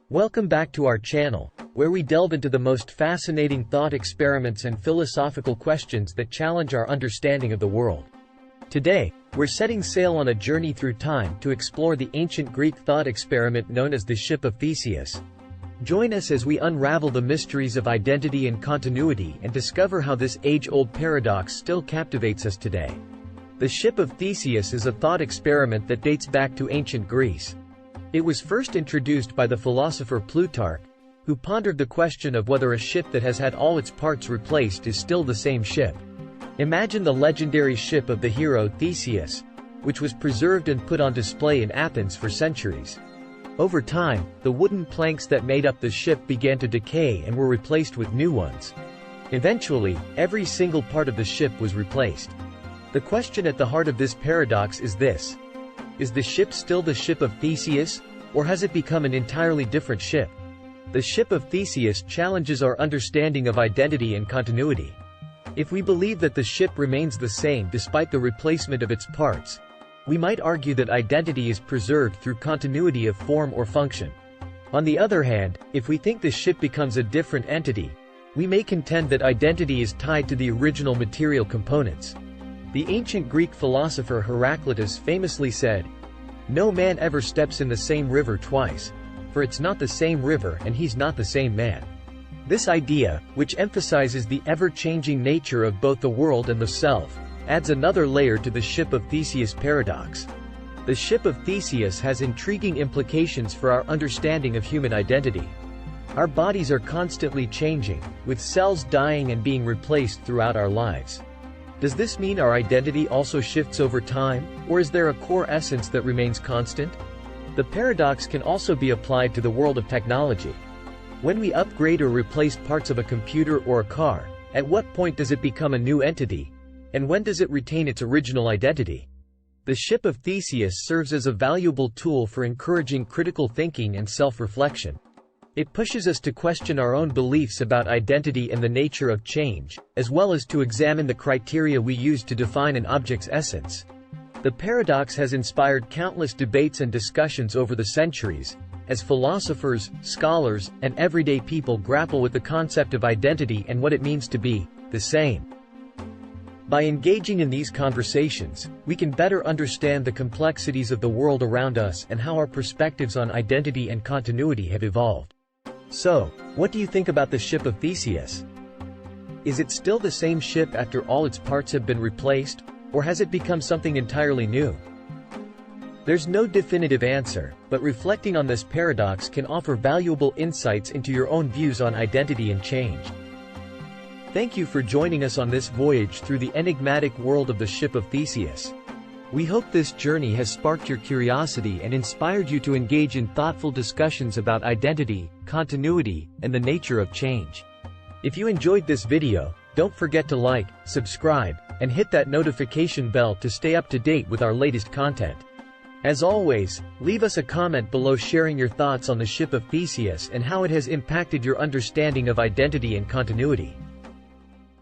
Welcome back to our channel, where we delve into the most fascinating thought experiments and philosophical questions that challenge our understanding of the world. Today, we're setting sail on a journey through time to explore the ancient Greek thought experiment known as the Ship of Theseus. Join us as we unravel the mysteries of identity and continuity and discover how this age-old paradox still captivates us today. The Ship of Theseus is a thought experiment that dates back to ancient Greece. It was first introduced by the philosopher Plutarch, who pondered the question of whether a ship that has had all its parts replaced is still the same ship. Imagine the legendary ship of the hero Theseus, which was preserved and put on display in Athens for centuries. Over time, the wooden planks that made up the ship began to decay and were replaced with new ones. Eventually, every single part of the ship was replaced. The question at the heart of this paradox is this: is the ship still the Ship of Theseus, or has it become an entirely different ship? The Ship of Theseus challenges our understanding of identity and continuity. If we believe that the ship remains the same despite the replacement of its parts, we might argue that identity is preserved through continuity of form or function. On the other hand, if we think the ship becomes a different entity, we may contend that identity is tied to the original material components. The ancient Greek philosopher Heraclitus famously said, "No man ever steps in the same river twice, for it's not the same river and he's not the same man." This idea, which emphasizes the ever-changing nature of both the world and the self, adds another layer to the Ship of Theseus paradox. The Ship of Theseus has intriguing implications for our understanding of human identity. Our bodies are constantly changing, with cells dying and being replaced throughout our lives. Does this mean our identity also shifts over time, or is there a core essence that remains constant? The paradox can also be applied to the world of technology. When we upgrade or replace parts of a computer or a car, at what point does it become a new entity? And when does it retain its original identity? The Ship of Theseus serves as a valuable tool for encouraging critical thinking and self-reflection. It pushes us to question our own beliefs about identity and the nature of change, as well as to examine the criteria we use to define an object's essence. The paradox has inspired countless debates and discussions over the centuries, as philosophers, scholars, and everyday people grapple with the concept of identity and what it means to be the same. By engaging in these conversations, we can better understand the complexities of the world around us and how our perspectives on identity and continuity have evolved. So, what do you think about the Ship of Theseus? Is it still the same ship after all its parts have been replaced, or has it become something entirely new? There's no definitive answer, but reflecting on this paradox can offer valuable insights into your own views on identity and change. Thank you for joining us on this voyage through the enigmatic world of the Ship of Theseus. We hope this journey has sparked your curiosity and inspired you to engage in thoughtful discussions about identity, continuity, and the nature of change. If you enjoyed this video, don't forget to like, subscribe, and hit that notification bell to stay up to date with our latest content. As always, leave us a comment below sharing your thoughts on the Ship of Theseus and how it has impacted your understanding of identity and continuity.